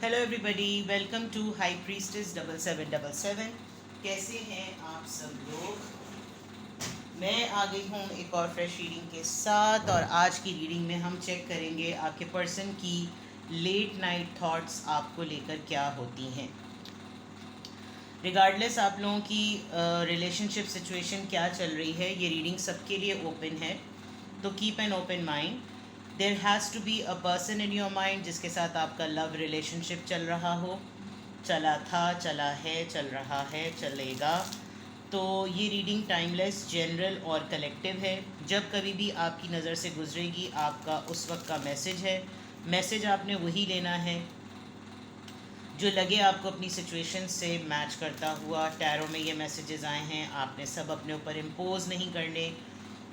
Hello everybody, welcome to high priestess 7777। कैसे हैं आप सब लोग। मैं आ गई हूँ एक और फ्रेश रीडिंग के साथ, और आज की रीडिंग में हम चेक करेंगे आपके पर्सन की लेट नाइट थॉट्स आपको लेकर क्या होती हैं। रिगार्डलेस आप लोगों की रिलेशनशिप सिचुएशन क्या चल रही है, ये रीडिंग सबके लिए ओपन है, तो keep an open mind. There has to be a person in your mind जिसके साथ आपका लव रिलेशनशिप चल रहा हो, चला था, चला है, चल रहा है, चलेगा। तो ये रीडिंग टाइमलेस, जनरल और कलेक्टिव है। जब कभी भी आपकी नज़र से गुजरेगी, आपका उस वक्त का मैसेज है। मैसेज आपने वही लेना है जो लगे आपको अपनी सिचुएशन से मैच करता हुआ। टैरो में ये मैसेजेस आए हैं, आपने सब अपने ऊपर इम्पोज नहीं करने,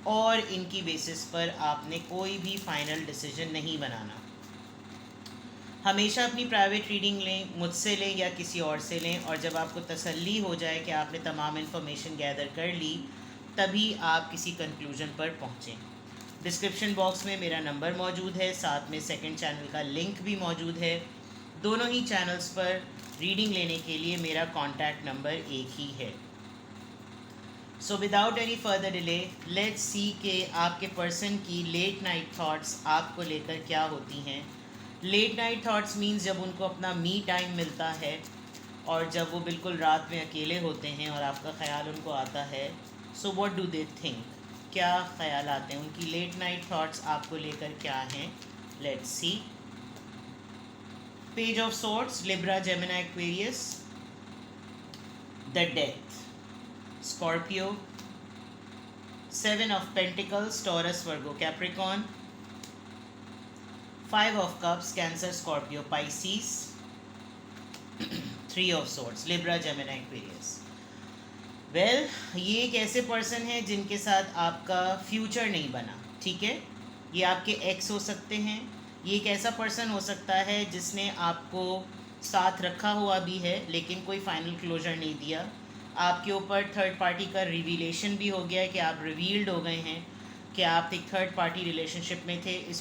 और इनकी बेसिस पर आपने कोई भी फाइनल डिसीजन नहीं बनाना। हमेशा अपनी प्राइवेट रीडिंग लें, मुझसे लें या किसी और से लें, और जब आपको तसल्ली हो जाए कि आपने तमाम इन्फॉर्मेशन गैदर कर ली, तभी आप किसी कंक्लूजन पर पहुँचें। डिस्क्रिप्शन बॉक्स में मेरा नंबर मौजूद है, साथ में सेकंड चैनल का लिंक भी मौजूद है। दोनों ही चैनल्स पर रीडिंग लेने के लिए मेरा कॉन्टैक्ट नंबर एक ही है। So without any further delay, let's see के आपके पर्सन की लेट नाइट थॉट्स आपको लेकर क्या होती हैं। लेट नाइट थॉट्स मीन्स जब उनको अपना मी टाइम मिलता है, और जब वो बिल्कुल रात में अकेले होते हैं और आपका ख्याल उनको आता है। So what do they think, क्या ख्याल आते हैं उनकी लेट नाइट थॉट्स आपको लेकर क्या हैं। Let's see. Page of Swords, Libra, Gemini, Aquarius. The Death, Scorpio. Seven of Pentacles, Taurus, Virgo, Capricorn. Five of Cups, Cancer, Scorpio, Pisces. Three of Swords, Libra, Gemini, Aquarius. Well, ये एक ऐसे person है जिनके साथ आपका future नहीं बना, ठीक है। ये आपके एक्स हो सकते हैं। ये एक ऐसा पर्सन हो सकता है जिसने आपको साथ रखा हुआ भी है, लेकिन कोई फाइनल क्लोजर नहीं दिया। आपके ऊपर थर्ड पार्टी का रिवीलेशन भी हो गया है कि आप रिवील्ड हो गए हैं कि आप एक थर्ड पार्टी रिलेशनशिप में थे। इस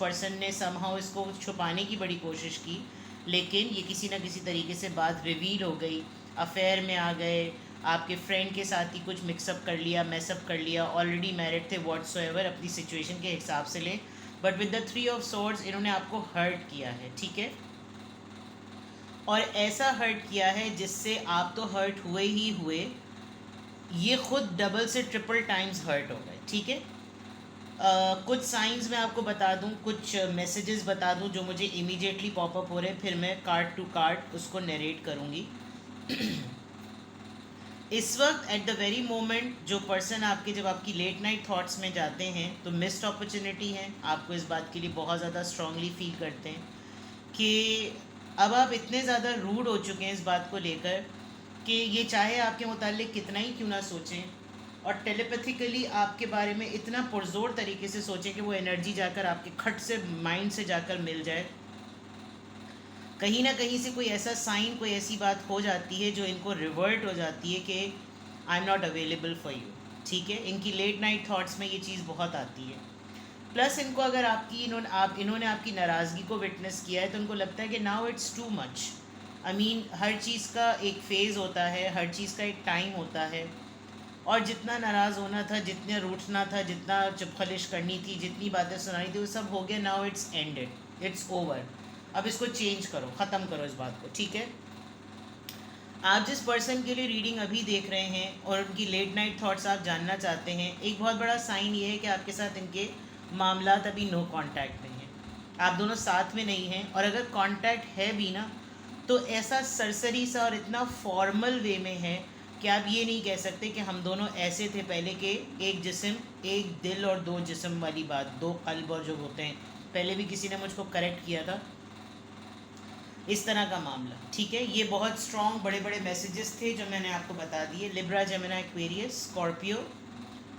पर्सन ने समहाउ इसको छुपाने की बड़ी कोशिश की, लेकिन ये किसी न किसी तरीके से बात रिवील हो गई। अफेयर में आ गए, आपके फ्रेंड के साथ ही कुछ मिक्सअप कर लिया, मैसअप कर लिया, ऑलरेडी मैरिड थे, व्हाट्सोएवर, अपनी सिचुएशन के हिसाब से लें। But with the three of swords इन्होंने आपको हर्ट किया है, ठीक है। और ऐसा हर्ट किया है जिससे आप तो हर्ट हुए ही हुए, ये खुद डबल से ट्रिपल टाइम्स हर्ट हो गए, ठीक है। कुछ साइंस मैं आपको बता दूं, कुछ मैसेजेस बता दूं जो मुझे इमीडिएटली पॉपअप हो रहे हैं, फिर मैं कार्ड टू कार्ड उसको नरेट करूंगी। इस वक्त एट द वेरी मोमेंट जो पर्सन आपके, जब आपकी लेट नाइट थॉट्स में जाते हैं, तो मिस्ड अपॉर्चुनिटी है। आपको इस बात के लिए बहुत ज़्यादा स्ट्रांगली फील करते हैं कि अब आप इतने ज़्यादा रूड हो चुके हैं इस बात को लेकर कि ये चाहे आपके मुतालिक कितना ही क्यों ना सोचें, और टेलीपैथिकली आपके बारे में इतना पुरजोर तरीके से सोचें कि वो एनर्जी जाकर आपके खट से, माइंड से जाकर मिल जाए। कहीं ना कहीं से कोई ऐसा साइन, कोई ऐसी बात हो जाती है जो इनको रिवर्ट हो जाती है कि I am not available for you, ठीक है। इनकी लेट नाइट थॉट्स में ये चीज़ बहुत आती है। प्लस इनको अगर इन्होंने आपकी नाराज़गी को विटनेस किया है, तो उनको लगता है कि now it's too much. I mean, हर चीज़ का एक फ़ेज़ होता है, हर चीज़ का एक टाइम होता है, और जितना नाराज़ होना था, जितना रूठना था, जितना चुपखलिश करनी थी, जितनी बातें सुनानी थी, वो सब हो गया। Now it's ended, it's over. अब इसको चेंज करो, ख़त्म करो इस बात को, ठीक है। आप जिस पर्सन के लिए रीडिंग अभी देख रहे हैं और उनकी लेट नाइट थॉट्स आप जानना चाहते हैं, एक बहुत बड़ा साइन ये है कि आपके साथ इनके मामलात अभी नो कांटेक्ट में हैं। आप दोनों साथ में नहीं हैं, और अगर कांटेक्ट है भी ना, तो ऐसा सरसरी सा और इतना फॉर्मल वे में है कि आप ये नहीं कह सकते कि हम दोनों ऐसे थे पहले के, एक जिस्म, एक दिल और दो जिस्म वाली बात, दो कल्ब और जो होते हैं। पहले भी किसी ने मुझको करेक्ट किया था, इस तरह का मामला, ठीक है। ये बहुत स्ट्रॉन्ग बड़े बड़े मैसेजेस थे जो मैंने आपको बता दिए। Libra, Gemini, Aquarius, Scorpio,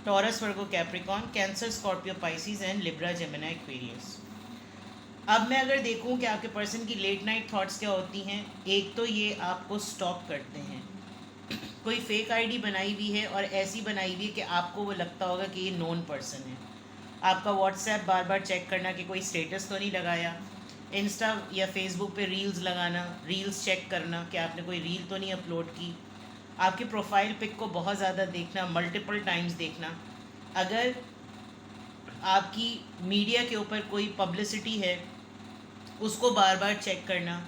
taurus, Virgo, Capricorn, cancer, Scorpio, Pisces and Libra, Gemini, Aquarius. अब मैं अगर देखूं कि आपके पर्सन की लेट नाइट थॉट्स क्या होती हैं, एक तो ये आपको स्टॉक करते हैं। कोई फेक आईडी बनाई हुई है, और ऐसी बनाई हुई है कि आपको वो लगता होगा कि ये नोन पर्सन है। आपका व्हाट्सएप बार बार चेक करना कि कोई स्टेटस तो नहीं लगाया, इंस्टा या फेसबुक पे रील्स लगाना, रील्स चेक करना कि आपने कोई रील तो नहीं अपलोड की, आपकी प्रोफाइल पिक को बहुत ज़्यादा देखना, मल्टीपल टाइम्स देखना, अगर आपकी मीडिया के ऊपर कोई पब्लिसिटी है उसको बार बार चेक करना,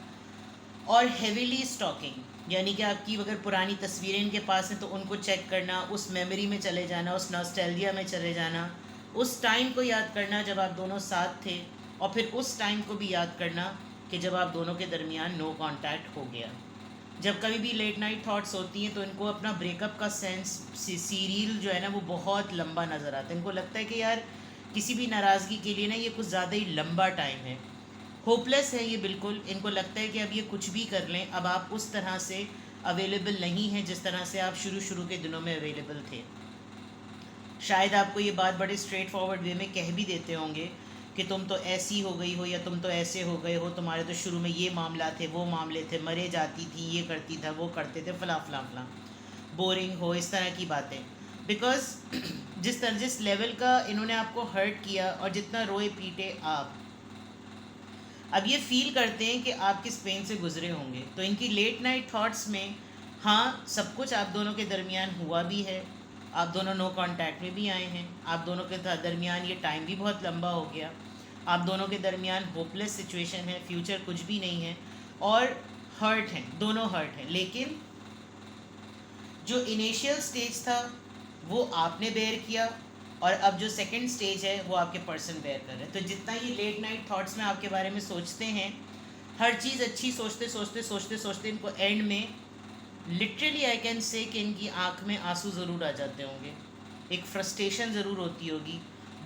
और हेविली स्टॉकिंग, यानी कि आपकी अगर पुरानी तस्वीरें इनके पास हैं तो उनको चेक करना, उस मेमोरी में चले जाना, उस नॉस्टैल्जिया में चले जाना, उस टाइम को याद करना जब आप दोनों साथ थे, और फिर उस टाइम को भी याद करना कि जब आप दोनों के दरमियान नो कांटेक्ट हो गया। जब कभी भी लेट नाइट थॉट्स होती हैं तो इनको अपना ब्रेकअप का सेंस सीरियल जो है ना वो बहुत लंबा नज़र आता है। इनको लगता है कि यार किसी भी नाराज़गी के लिए ना ये कुछ ज़्यादा ही लंबा टाइम है, होपलेस है ये बिल्कुल। इनको लगता है कि अब ये कुछ भी कर लें, अब आप उस तरह से अवेलेबल नहीं हैं जिस तरह से आप शुरू के दिनों में अवेलेबल थे। शायद आपको ये बात बड़े स्ट्रेट फॉरवर्ड वे में कह भी देते होंगे कि तुम तो ऐसी हो गई हो या तुम तो ऐसे हो गए हो, तुम्हारे तो शुरू में ये मामला थे, वो मामले थे, मरे जाती थी, ये करती था, वो करते थे, फला फला फला, बोरिंग हो, इस तरह की बातें। बिकॉज जिस लेवल का इन्होंने आपको हर्ट किया और जितना रोए पीटे आप, अब ये फील करते हैं कि आप किस पेन से गुजरे होंगे। तो इनकी लेट नाइट थॉट्स में हाँ सब कुछ आप दोनों के दरमियान हुआ भी है, आप दोनों नो कांटेक्ट में भी आए हैं, आप दोनों के दरमियान ये टाइम भी बहुत लंबा हो गया, आप दोनों के दरमियान होपलेस सिचुएशन है, फ्यूचर कुछ भी नहीं है, और हर्ट हैं, दोनों हर्ट हैं। लेकिन जो इनिशियल स्टेज था वो आपने बेयर किया, और अब जो सेकंड स्टेज है वो आपके पर्सन बेयर कर रहे हैं। तो जितना ये लेट नाइट थॉट्स में आपके बारे में सोचते हैं, हर चीज़ अच्छी सोचते सोचते सोचते सोचते इनको एंड में लिटरली आई कैन से कि इनकी आँख में आंसू ज़रूर आ जाते होंगे, एक फ्रस्ट्रेशन ज़रूर होती होगी,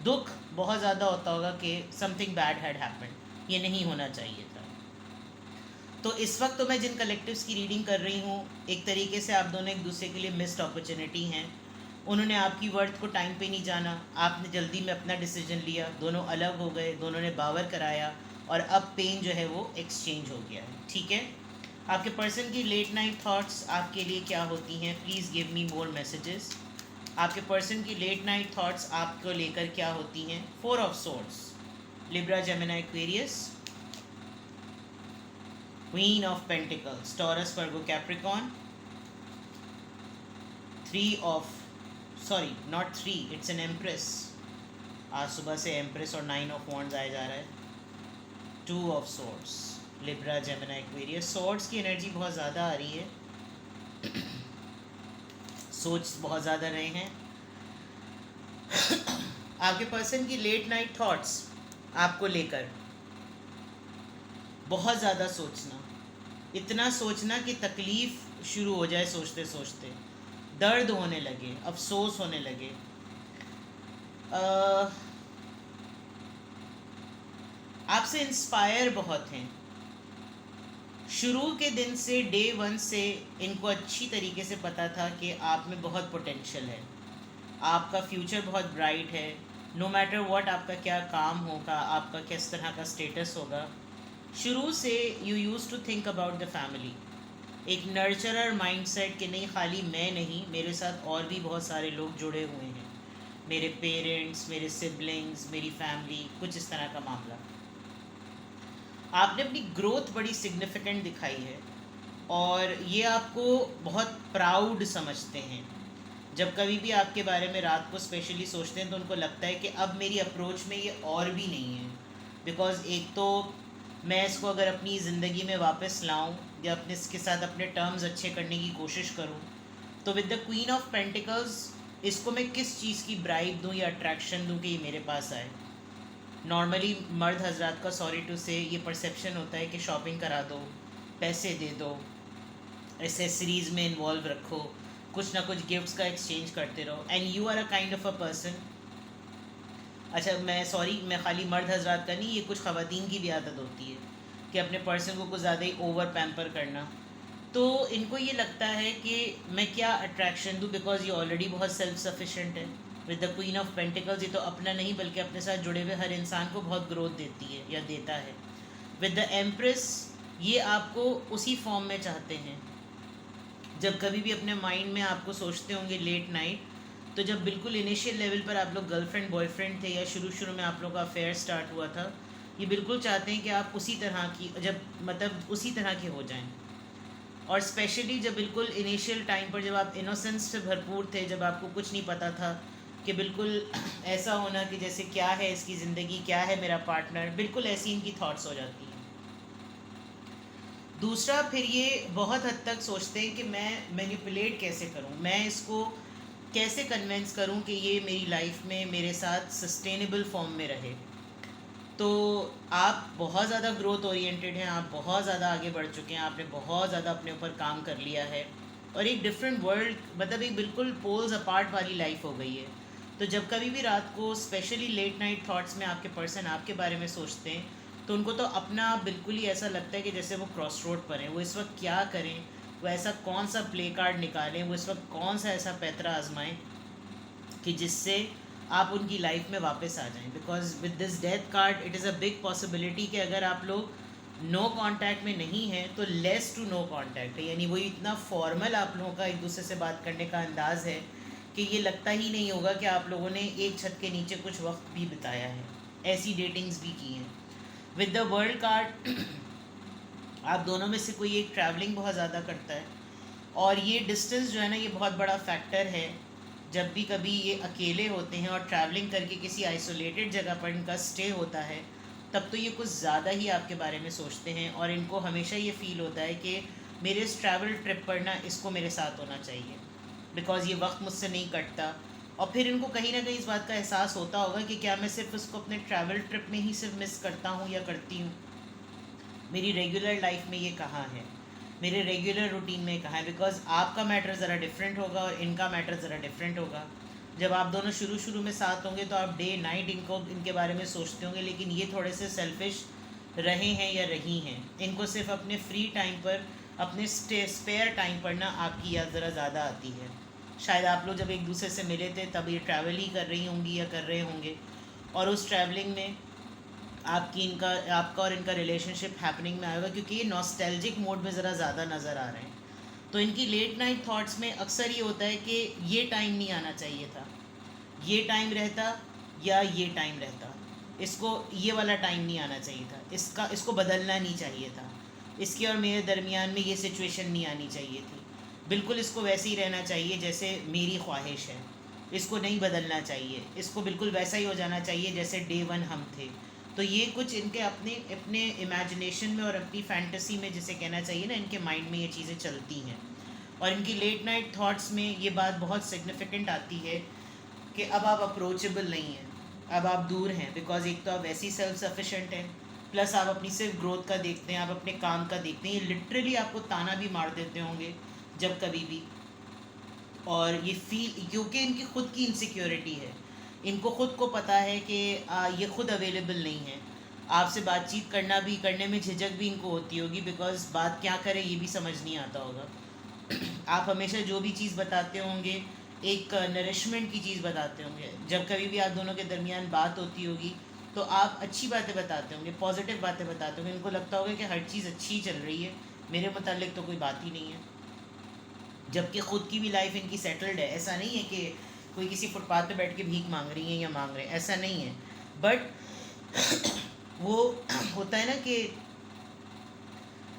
दुख बहुत ज़्यादा होता होगा कि समथिंग बैड हैड हैपेंड, ये नहीं होना चाहिए था। तो इस वक्त तो मैं जिन कलेक्टिव्स की रीडिंग कर रही हूँ, एक तरीके से आप दोनों एक दूसरे के लिए मिस्ड अपॉर्चुनिटी हैं। उन्होंने आपकी वर्थ को टाइम पे नहीं जाना, आपने जल्दी में अपना डिसीजन लिया, दोनों अलग हो गए, दोनों ने बावर कराया, और अब पेन जो है वो एक्सचेंज हो गया है। ठीक है, आपके पर्सन की लेट नाइट थॉट्स आपके लिए क्या होती हैं? Please give me more messages. आपके पर्सन की लेट नाइट थॉट्स आपको लेकर क्या होती हैं? 4 of swords, Libra, Gemini, Aquarius, queen of pentacles, taurus, Virgo, Capricorn, 3 of sorry not 3, it's an empress, आज सुबह से एम्प्रेस और 9 ऑफ वॉन्ड्स आया जा रहा है, 2 of swords, Libra, Gemini, Aquarius. Swords की एनर्जी बहुत ज़्यादा आ रही है, सोच बहुत ज़्यादा रहे हैं। आपके पर्सन की लेट नाइट थॉट्स आपको लेकर बहुत ज़्यादा सोचना, इतना सोचना कि तकलीफ़ शुरू हो जाए सोचते सोचते, दर्द होने लगे, अफसोस होने लगे। आपसे इंस्पायर बहुत हैं, शुरू के दिन से, डे 1 से इनको अच्छी तरीके से पता था कि आप में बहुत पोटेंशियल है, आपका फ्यूचर बहुत ब्राइट है। नो मैटर व्हाट आपका क्या काम होगा, आपका किस तरह का स्टेटस होगा, शुरू से you use to think about the family, एक नर्चरर माइंडसेट कि नहीं खाली मैं नहीं, मेरे साथ और भी बहुत सारे लोग जुड़े हुए हैं, मेरे पेरेंट्स, मेरे सिबलिंग्स, मेरी फैमिली, कुछ इस तरह का मामला। आपने अपनी ग्रोथ बड़ी सिग्निफिकेंट दिखाई है और ये आपको बहुत प्राउड समझते हैं। जब कभी भी आपके बारे में रात को स्पेशली सोचते हैं तो उनको लगता है कि अब मेरी अप्रोच में ये और भी नहीं है, बिकॉज़ एक तो मैं इसको अगर अपनी ज़िंदगी में वापस लाऊं या अपने इसके साथ अपने टर्म्स अच्छे करने की कोशिश करूं, तो with the queen of pentacles इसको मैं किस चीज़ की ब्राइब दूं या अट्रैक्शन दूं कि ये मेरे पास आए। नॉर्मली मर्द हजरात का, सॉरी टू से, ये परसेप्शन होता है कि शॉपिंग करा दो, पैसे दे दो, एसेसरीज़ में इन्वॉल्व रखो, कुछ ना कुछ गिफ्ट्स का एक्सचेंज करते रहो, and you are a kind of a person. अच्छा, मैं खाली मर्द हजरात का नहीं, ये कुछ ख़वातीन की भी आदत होती है कि अपने पर्सन को कुछ ज़्यादा ही ओवर पैम्पर करना। तो इनको ये लगता है कि मैं क्या अट्रैक्शन दूँ, बिकॉज ये ऑलरेडी बहुत सेल्फ सफिशेंट है। With the queen of pentacles ये तो अपना नहीं बल्कि अपने साथ जुड़े हुए हर इंसान को बहुत ग्रोथ देती है या देता है। विद द एम्प्रेस ये आपको उसी फॉर्म में चाहते हैं। जब कभी भी अपने माइंड में आपको सोचते होंगे लेट नाइट, तो जब बिल्कुल इनिशियल लेवल पर आप लोग गर्लफ्रेंड बॉयफ्रेंड थे या शुरू में आप लोग का अफेयर स्टार्ट हुआ था, ये बिल्कुल चाहते हैं कि आप उसी तरह की, जब मतलब उसी तरह के हो जाएं। और स्पेशली जब बिल्कुल इनिशियल टाइम पर, जब आप इनोसेंस से भरपूर थे, जब आपको कुछ नहीं पता था कि बिल्कुल ऐसा होना कि जैसे क्या है इसकी ज़िंदगी, क्या है मेरा पार्टनर, बिल्कुल ऐसी इनकी थॉट्स हो जाती हैं। दूसरा, फिर ये बहुत हद तक सोचते हैं कि मैं मैनिपुलेट कैसे करूं, मैं इसको कैसे कन्विंस करूं कि ये मेरी लाइफ में मेरे साथ सस्टेनेबल फॉर्म में रहे। तो आप बहुत ज़्यादा ग्रोथ ओरिएंटेड हैं, आप बहुत ज़्यादा आगे बढ़ चुके हैं, आपने बहुत ज़्यादा अपने ऊपर काम कर लिया है, और एक डिफरेंट वर्ल्ड, मतलब एक बिल्कुल पोल्स अपार्ट वाली लाइफ हो गई है। तो जब कभी भी रात को स्पेशली लेट नाइट थॉट्स में आपके पर्सन आपके बारे में सोचते हैं, तो उनको तो अपना बिल्कुल ही ऐसा लगता है कि जैसे वो क्रॉस रोड पर हैं, वो इस वक्त क्या करें, वो ऐसा कौन सा प्ले कार्ड निकालें, वो इस वक्त कौन सा ऐसा पैतरा आजमाएं कि जिससे आप उनकी लाइफ में वापस आ जाएं। Because with this death card it is a big possibility कि अगर आप लोग नो कांटेक्ट में नहीं हैं तो लेस टू नो कांटेक्ट है, यानी वही इतना फॉर्मल आप लोगों का एक दूसरे से बात करने का अंदाज़ है कि ये लगता ही नहीं होगा कि आप लोगों ने एक छत के नीचे कुछ वक्त भी बिताया है। ऐसी डेटिंग्स भी की हैं। विद द वर्ल्ड कार्ड आप दोनों में से कोई एक ट्रैवलिंग बहुत ज़्यादा करता है, और ये डिस्टेंस जो है ना, ये बहुत बड़ा फैक्टर है। जब भी कभी ये अकेले होते हैं और ट्रैवलिंग करके किसी आइसोलेटेड जगह पर इनका स्टे होता है, तब तो ये कुछ ज़्यादा ही आपके बारे में सोचते हैं, और इनको हमेशा ये फ़ील होता है कि मेरे इस ट्रैवल ट्रिप पर ना इसको मेरे साथ होना चाहिए, बिकॉज़ ये वक्त मुझसे नहीं कटता। और फिर इनको कहीं ना कहीं इस बात का एहसास होता होगा कि क्या मैं सिर्फ उसको अपने ट्रैवल ट्रिप में ही सिर्फ मिस करता हूँ या करती हूँ, मेरी रेगुलर लाइफ में ये कहाँ है, मेरे रेगुलर रूटीन में कहाँ है। बिकॉज आपका मैटर ज़रा डिफरेंट होगा और इनका मैटर ज़रा डिफरेंट होगा। जब आप दोनों शुरू शुरू में साथ होंगे तो आप डे नाइट इनके बारे में सोचते होंगे, लेकिन ये थोड़े से सेल्फिश रहे हैं या रही हैं। इनको सिर्फ अपने फ्री टाइम पर, अपने स्पेयर टाइम पर ना आपकी याद ज़रा ज़्यादा आती है। शायद आप लोग जब एक दूसरे से मिले थे तब ये ट्रैवल ही कर रही होंगी या कर रहे होंगे, और उस ट्रैवलिंग में आपका और इनका रिलेशनशिप हैपनिंग में आएगा, क्योंकि ये नॉस्टैल्जिक मोड में ज़रा ज़्यादा नज़र आ रहे हैं। तो इनकी लेट नाइट थॉट्स में अक्सर ये होता है कि ये टाइम नहीं आना चाहिए था, ये टाइम रहता या ये टाइम रहता, इसको ये वाला टाइम नहीं आना चाहिए था, इसको बदलना नहीं चाहिए था, इसके और मेरे दरमियान में ये सिचुएशन नहीं आनी चाहिए थी, बिल्कुल इसको वैसे ही रहना चाहिए जैसे मेरी ख्वाहिश है, इसको नहीं बदलना चाहिए, इसको बिल्कुल वैसा ही हो जाना चाहिए जैसे डे वन हम थे। तो ये कुछ इनके अपने अपने इमेजिनेशन में और अपनी फैंटेसी में, जिसे कहना चाहिए ना, इनके माइंड में ये चीज़ें चलती हैं। और इनकी लेट नाइट थॉट्स में ये बात बहुत सिग्निफिकेंट आती है कि अब आप अप्रोचेबल नहीं हैं, अब आप दूर हैं। बिकॉज एक तो आप वैसे ही सेल्फ सफिशेंट हैं, प्लस आप अपनी सिर्फ ग्रोथ का देखते हैं, आप अपने काम का देखते हैं। ये लिटरली आपको ताना भी मार देते होंगे जब कभी भी। और ये फील, क्योंकि इनकी खुद की इनसिक्योरिटी है, इनको खुद को पता है कि ये खुद अवेलेबल नहीं है। आपसे बातचीत करने में झिझक भी इनको होती होगी, बिकॉज बात क्या करें ये भी समझ नहीं आता होगा। आप हमेशा जो भी चीज़ बताते होंगे एक नरिशमेंट की चीज़ बताते होंगे। जब कभी भी आप दोनों के दरमियान बात होती होगी तो आप अच्छी बातें बताते होंगे, पॉजिटिव बातें बताते होंगे। इनको लगता होगा कि हर चीज़ अच्छी चल रही है, मेरे मुतालिक तो कोई बात ही नहीं है। जबकि ख़ुद की भी लाइफ इनकी सेटल्ड है। ऐसा नहीं है कि कोई किसी फुटपाथ पे बैठ के भीख मांग रही हैं या मांग रहे हैं, ऐसा नहीं है। बट वो होता है ना कि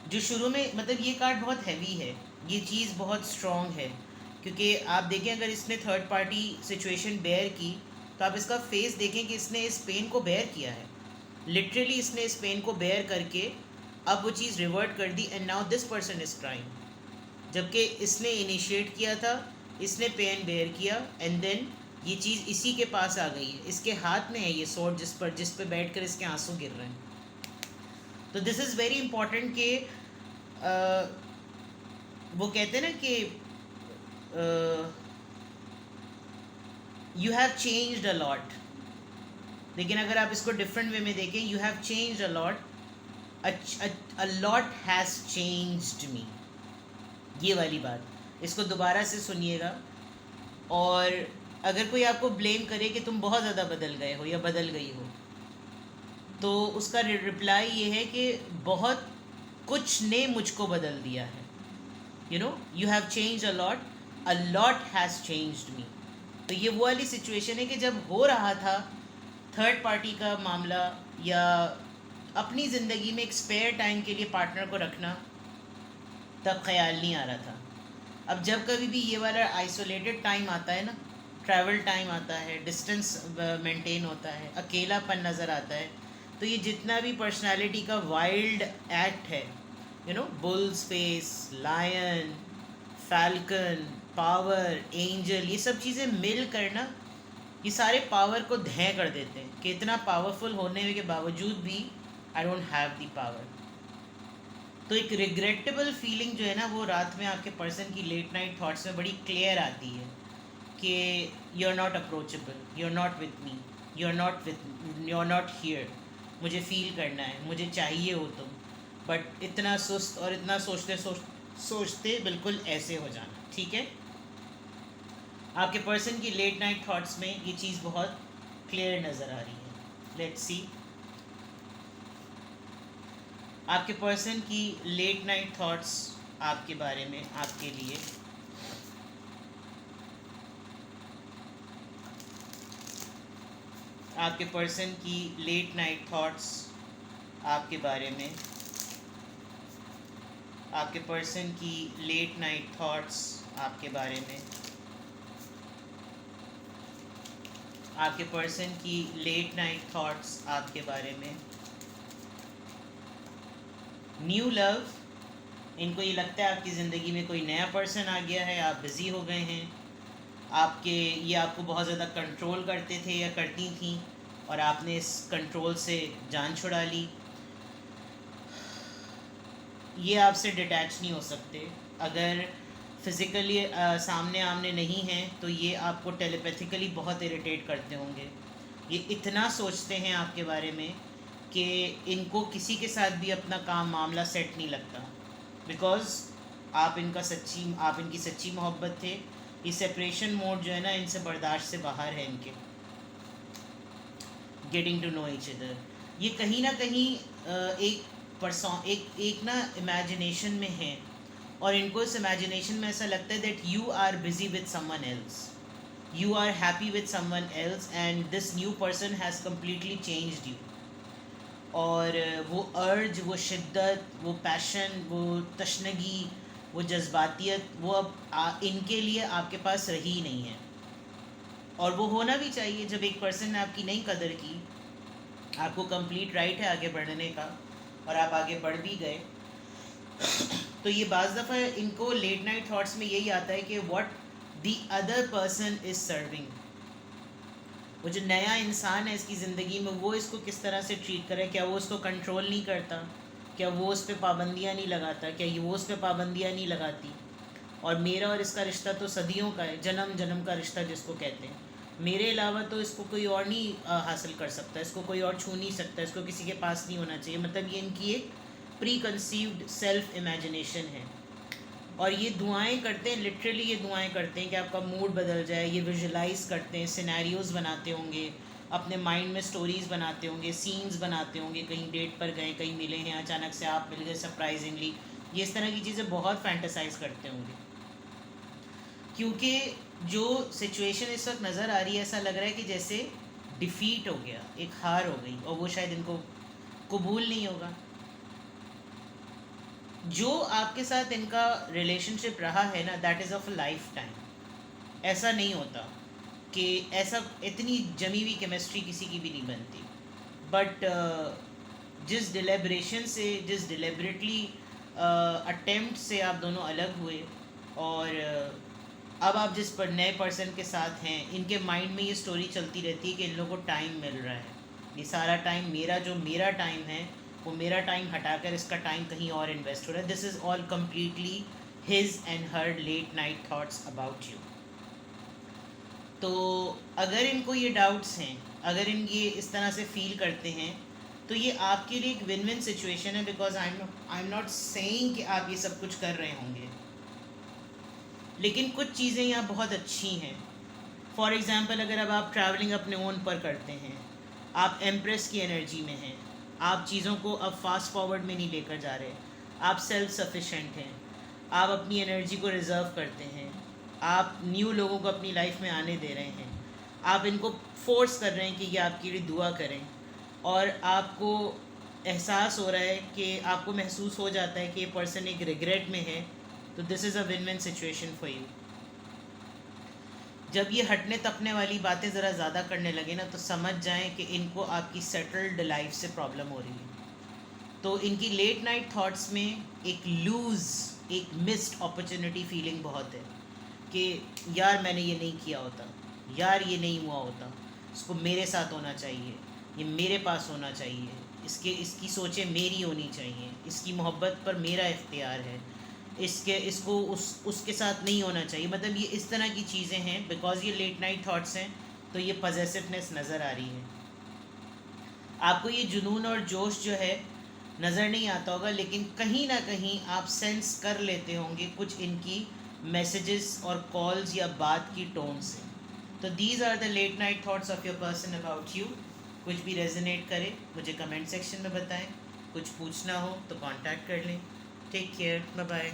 जो शुरू में, मतलब ये कार्ड बहुत हैवी है, ये चीज़ बहुत स्ट्रॉन्ग है। क्योंकि आप देखें, अगर इसने थर्ड पार्टी सिचुएशन बेयर की तो आप इसका फेस देखें कि इसने इस पेन को बेयर किया है। लिटरली इसने इस पेन को बेयर करके अब वो चीज़ रिवर्ट कर दी, and now this person is crying. जबकि इसने इनिशिएट किया था, इसने पेन बेयर किया, एंड देन ये चीज़ इसी के पास आ गई है, इसके हाथ में है ये स्वॉर्ड जिस पे बैठकर इसके आंसू गिर रहे हैं। तो दिस इज़ वेरी इंपॉर्टेंट कि वो कहते हैं ना कि you have changed a lot. लेकिन अगर आप इसको डिफरेंट वे में देखें, you have changed a lot, a lot has changed me. ये वाली बात, इसको दोबारा से सुनिएगा। और अगर कोई आपको ब्लेम करे कि तुम बहुत ज़्यादा बदल गए हो या बदल गई हो, तो उसका रिप्लाई ये है कि बहुत कुछ ने मुझको बदल दिया है। You have change a lot has changed me. तो ये वो वाली सिचुएशन है कि जब हो रहा था थर्ड पार्टी का मामला, या अपनी ज़िंदगी में एक स्पेयर टाइम के लिए पार्टनर को रखना तब ख्याल नहीं आ रहा था। अब जब कभी भी ये वाला आइसोलेटेड टाइम आता है ना, ट्रैवल टाइम आता है, डिस्टेंस मेंटेन होता है, अकेलापन नज़र आता है, तो ये जितना भी पर्सनालिटी का वाइल्ड एक्ट है, bulls face, lion, falcon, power, angel, ये सब चीज़ें मिल कर ना ये सारे पावर को धैं कर देते हैं कि इतना पावरफुल होने के बावजूद भी I don't have the power. तो एक रिग्रेटेबल फीलिंग जो है ना, वो रात में आपके पर्सन की लेट नाइट थॉट्स में बड़ी क्लियर आती है कि you are not approachable, you are not with me, you are not here, मुझे फील करना है, मुझे चाहिए हो तुम, बट इतना सुस्त और इतना सोचते बिल्कुल ऐसे हो जाना। ठीक है, आपके पर्सन की लेट नाइट थॉट्स में ये चीज़ बहुत क्लियर नज़र आ रही है। लेट्स सी आपके पर्सन की लेट नाइट थॉट्स आपके बारे में, आपके लिए। आपके पर्सन की लेट नाइट थॉट्स आपके बारे में, आपके पर्सन की लेट नाइट थॉट्स आपके बारे में, आपके पर्सन की लेट नाइट थॉट्स आपके बारे में। न्यू लव, इनको ये लगता है आपकी ज़िंदगी में कोई नया पर्सन आ गया है, आप बिज़ी हो गए हैं, ये आपको बहुत ज़्यादा कंट्रोल करते थे या करती थी और आपने इस कंट्रोल से जान छुड़ा ली। ये आपसे डिटैच नहीं हो सकते। अगर फिज़िकली सामने आमने नहीं हैं तो ये आपको टेलीपैथिकली बहुत इरिटेट करते होंगे। ये इतना सोचते हैं आपके बारे में कि इनको किसी के साथ भी अपना काम मामला सेट नहीं लगता, बिकॉज़ आप इनकी सच्ची मोहब्बत थे। ये सेपरेशन मोड जो है ना, इनसे बर्दाश्त से बाहर है इनके। Getting to know each other, ये कहीं ना कहीं एक ना इमेजिनेशन में है, और इनको इस इमेजिनेशन में ऐसा लगता है that you are busy with someone else, you are happy with someone else and this new person has completely changed you. और वो अर्ज, वो शिद्दत, वो पैशन, वो तशनगी, वो जज्बातियत, वो अब इनके लिए आपके पास रही ही नहीं है। और वो होना भी चाहिए। जब एक पर्सन ने आपकी नहीं कदर की, आपको कंप्लीट राइट है आगे बढ़ने का और आप आगे बढ़ भी गए, तो ये बाज़ दफ़ा इनको लेट नाइट थॉट्स में यही आता है कि what the other person is serving. वो जो नया इंसान है इसकी ज़िंदगी में, वो इसको किस तरह से ट्रीट करे, क्या वो उसको कंट्रोल नहीं करता, क्या वो उस पर पाबंदियाँ नहीं लगाता, क्या ये वो उस पर पाबंदियाँ नहीं लगाती। और मेरा और इसका रिश्ता तो सदियों का है, जन्म जन्म का रिश्ता जिसको कहते हैं। मेरे अलावा तो इसको कोई और नहीं हासिल कर सकता, इसको कोई और छू नहीं सकता, इसको किसी के पास नहीं होना चाहिए। मतलब ये इनकी एक प्री कंसीव्ड सेल्फ इमेजिनेशन है। और ये दुआएं करते हैं, लिटरली ये दुआएं करते हैं कि आपका मूड बदल जाए। ये विजुलाइज करते हैं, सिनेरियोज़ बनाते होंगे, अपने माइंड में स्टोरीज़ बनाते होंगे, सीन्स बनाते होंगे, कहीं डेट पर गए, कहीं मिले हैं, अचानक से आप मिल गए सरप्राइजिंगली। ये इस तरह की चीज़ें बहुत फैंटेसाइज करते होंगे, क्योंकि जो सिचुएशन इस वक्त नज़र आ रही है, ऐसा लग रहा है कि जैसे डिफ़ीट हो गया, एक हार हो गई, और वो शायद इनको कबूल नहीं होगा। जो आपके साथ इनका रिलेशनशिप रहा है ना, that is of life time. ऐसा नहीं होता कि इतनी जमी हुई केमिस्ट्री किसी की भी नहीं बनती, बट जिस डिलेब्रेशन से, जिस डिलेबरेटली अटेम्प्ट से आप दोनों अलग हुए, और अब आप जिस नए पर्सन के साथ हैं, इनके माइंड में ये स्टोरी चलती रहती है कि इन लोगों को टाइम मिल रहा है, ये सारा टाइम मेरा टाइम है, वो मेरा टाइम हटाकर इसका टाइम कहीं और इन्वेस्ट हो रहा है। This is all completely his and her late night thoughts about you. तो अगर इनको ये डाउट्स हैं, अगर ये इस तरह से फील करते हैं, तो ये आपके लिए एक विन विन सिचुएशन है, because I am not saying कि आप ये सब कुछ कर रहे होंगे, लेकिन कुछ चीज़ें यहाँ बहुत अच्छी हैं। फॉर एग्ज़ाम्पल, अगर अब आप ट्रैवलिंग अपने ओन पर करते हैं, आप एम्प्रेस की एनर्जी में हैं, आप चीज़ों को अब फास्ट फॉरवर्ड में नहीं लेकर जा रहे, आप सेल्फ सफिशेंट हैं, आप अपनी एनर्जी को रिज़र्व करते हैं, आप न्यू लोगों को अपनी लाइफ में आने दे रहे हैं, आप इनको फोर्स कर रहे हैं कि ये आपके लिए दुआ करें, और आपको एहसास हो रहा है कि आपको महसूस हो जाता है कि ये पर्सन एक रिग्रेट में है, तो this is a win win situation for you. जब ये हटने तपने वाली बातें ज़रा ज़्यादा करने लगे ना, तो समझ जाएं कि इनको आपकी सेटल्ड लाइफ से प्रॉब्लम हो रही है। तो इनकी लेट नाइट थॉट्स में एक लूज़, एक मिस्ड अपॉर्चुनिटी फीलिंग बहुत है कि यार मैंने ये नहीं किया होता, यार ये नहीं हुआ होता, इसको मेरे साथ होना चाहिए, ये मेरे पास होना चाहिए, इसकी सोचें मेरी होनी चाहिए, इसकी मोहब्बत पर मेरा इख्तियार है, इसको उसके साथ नहीं होना चाहिए। मतलब ये इस तरह की चीज़ें हैं, बिकॉज ये लेट नाइट थॉट्स हैं, तो ये पॉजेसिवनेस नज़र आ रही है। आपको ये जुनून और जोश जो है नज़र नहीं आता होगा, लेकिन कहीं ना कहीं आप सेंस कर लेते होंगे कुछ इनकी मैसेजेस और कॉल्स या बात की टोन से। तो these are the late night thoughts of your person about you. कुछ भी रेजोनेट करे मुझे कमेंट सेक्शन में बताएं, कुछ पूछना हो तो कांटेक्ट कर लें। Take care, bye bye.